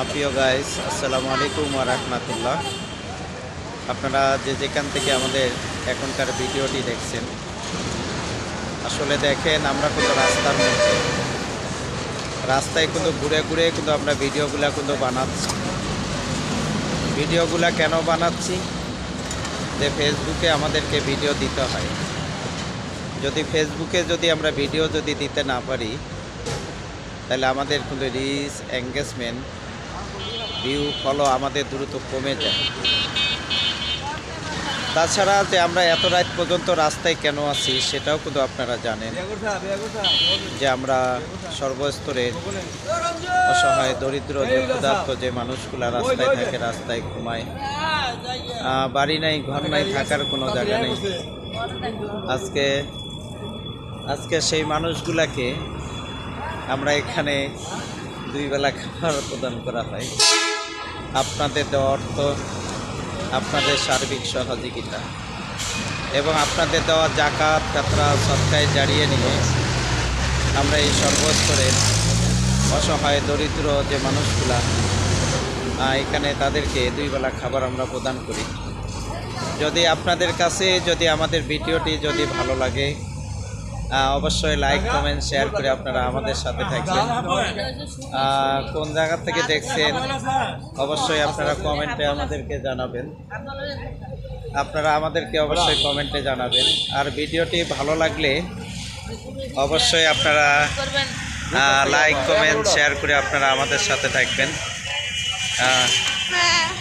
প্রিয় গাইস, আসসালামু আলাইকুম ওয়া রাহমাতুল্লাহ। আপনারা যে যেখান থেকে আমাদের এখনকার ভিডিওটি দেখছেন, আসলে দেখেন আমরা কিন্তু রাস্তার মধ্যে রাস্তায় কিন্তু ঘুরে ঘুরে কিন্তু আমরা ভিডিওগুলা কিন্তু বানাচ্ছি। ভিডিওগুলা কেন বানাচ্ছি? যে ফেসবুকে আমাদেরকে ভিডিও দিতে হয়। যদি ফেসবুকে আমরা ভিডিও দিতে না পারি, তাহলে আমাদের কিন্তু রিচ, এঙ্গেজমেন্ট, ভিউ, ফলো আমাদের দ্রুত কমে যায়। তাছাড়া যে আমরা এত রাত পর্যন্ত রাস্তায় কেন আছি সেটাও কিন্তু আপনারা জানেন, যে আমরা সর্বস্তরের অসহায়, দরিদ্র, যে ক্ষুধার্ত যে মানুষগুলা রাস্তায় থাকে, রাস্তায় ঘুমায়, বাড়ি নাই, ঘর নাই, থাকার কোনো জায়গা নেই। আজকে সেই মানুষগুলাকে আমরা এখানে দুই বেলা খাবার প্রদান করা হয়। আপনাদের দেওয়া অর্থ, আপনাদের সার্বিক সহযোগিতা এবং আপনাদের দেওয়া জাকাত, ফিতরা, সদকায় জারিয়ে নিয়ে আমরা এই সর্বস্তরের অসহায়, দরিদ্র যে মানুষগুলা এখানে তাদেরকে দুই বেলা খাবার আমরা প্রদান করি। যদি আপনাদের কাছে আমাদের ভিডিওটি ভালো লাগে, অবশ্যই লাইক, কমেন্ট, শেয়ার করে আপনারা আমাদের সাথে থাকবেন। কোন জায়গা থেকে দেখছেন অবশ্যই আপনারা কমেন্টে আমাদেরকে জানাবেন। আর ভিডিওটি ভালো লাগলে অবশ্যই আপনারা লাইক, কমেন্ট, শেয়ার করে আপনারা আমাদের সাথে থাকবেন।